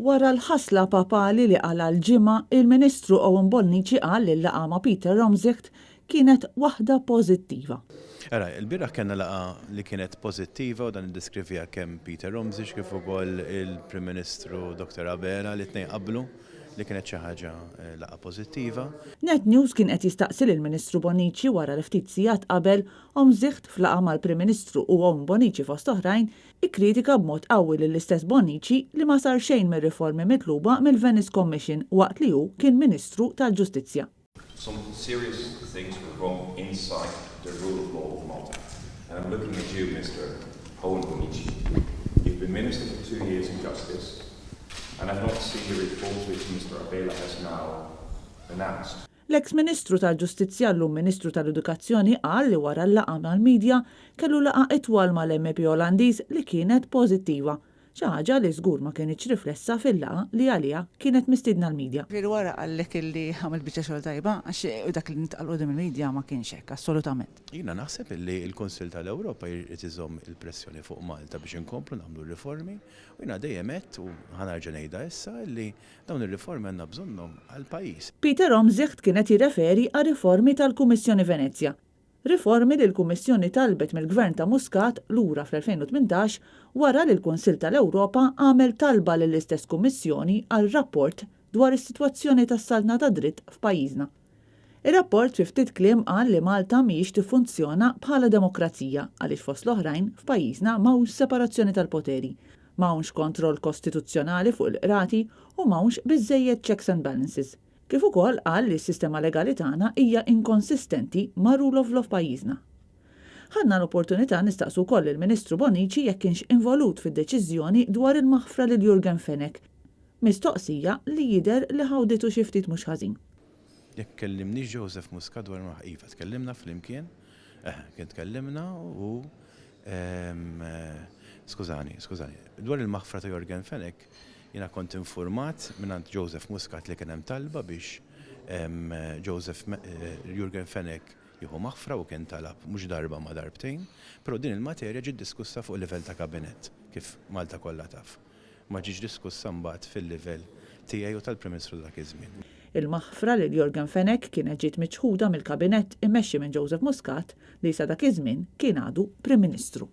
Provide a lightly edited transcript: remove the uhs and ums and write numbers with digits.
Wara l-ħasla papali li qala l-ġimgħa, il-Ministru Owen Bonnici qal li l-laqgħa ma' Peter Romzicht kienet waħda pożittiva. Il-biraħ kellna laqgħa li kienet pożittiva u dan iddeskrivija kemm Peter Romzic kif ukoll il-Prim Ministru Dr. Abela li tnejn qablu li kienet xi ħaġa laqgħa pożittiva. Net News kien qed jistaqsil il-Ministru Bonnici wara li ftit sigħat qabel Romzicht f'laqgħa mal-Prim Ministru u Owen Bonnici fost oħrajn ikkritika b'mod qawwi lill-istess Bonnici li ma sar xejn mir-riformi mitluba mill-Venice Commission waqt li hu kien Ministru tal-Ġustizzja. Some serious things were wrong inside the rule of law of Malta. And I'm looking at you, Mr. Owen Bonnici. You've been Minister for 2 years in Justice, and I've not seen the reforms which Mr. Abela has now announced. L-ex-Ministru tal-Ġustizzja llum Ministru tal-Edukazzjoni qal li wara l-laqgħa mal-midja kellu laqgħa itwal mal-MP Olandiż li kienet pożittiva. Xi ħaġa li żgur ma kienx riflessa fil-laqgħa li għaliha kienet mistiedna l-midja. Wara qallek illi għamel biċċa xogħol tajba għax dak li ntqal qudiem il-midja ma kienx hekk assolutament. Jiena naħseb li l-Kunsill tal-Ewropa jrid iżomm il-pressjoni fuq Malta biex inkomplu nagħmlu riformi u jiena dejjem qed u ħanarġa' ngħidha issa li dawn ir-riformi għandna bżonnhom għall-pajjiż. Peter Romzicht kienet jirreferi għal riformi tal-Kummissjoni Venezja. Riformi li l-Kummissjoni talbet mill-Gvern ta' Muscat lura fl-2018 wara li l-Kunsill tal-Ewropa għamel talba lill-istess Kummissjoni għal rapport dwar is-sitwazzjoni tas-saltna ta' dritt f'pajjiżna. Ir-rapport fi ftit kliem qal li Malta mhijiex tiffunzjona bħala demokrazija għaliex fost l-oħrajn f'pajjiżna m'hawnx separazzjoni tal-poteri, m'hawnx kontroll kostituzzjonali fuq il-qrati u m'hawnx biżżejjed checks and balances. Kif ukoll qal li s-sistema legali tagħna hija inkonsistenti ma' rule of law f'pajjiżna. Ħadna l-opportunità nistaqsu wkoll il-Ministru Bonnici jekk kienx involut fid-deċiżjoni dwar il-maħfra lil Jurgen Fenek, mistoqsija li jidher li ħawditu xi ftit mhux ħażin. Jekk kellimni Joseph Muscat dwar iva, tkellimna flimkien, kien tkellimna u skużani, dwar il-maħfra ta' Jurgen Fenek jiena kont infurmat minn Joseph Muscat li kien hemm talba biex Jurgen Fenek jieħu maħfra u kien talab mhux darba ma darbtejn, però din il-materja ġiet diskussa fuq livell ta' kabinett kif Malta kollha taf. Ma ġietx diskussa mbagħad fil-livell tiegħi u tal-Prim Ministru dak iż-żmien. Il-maħfra lil Jurgen Fenek kienet ġiet miċħuda mill-kabinett immexxi minn Joseph Muscat li sa dak iż-żmien kien għadu Prim Ministru.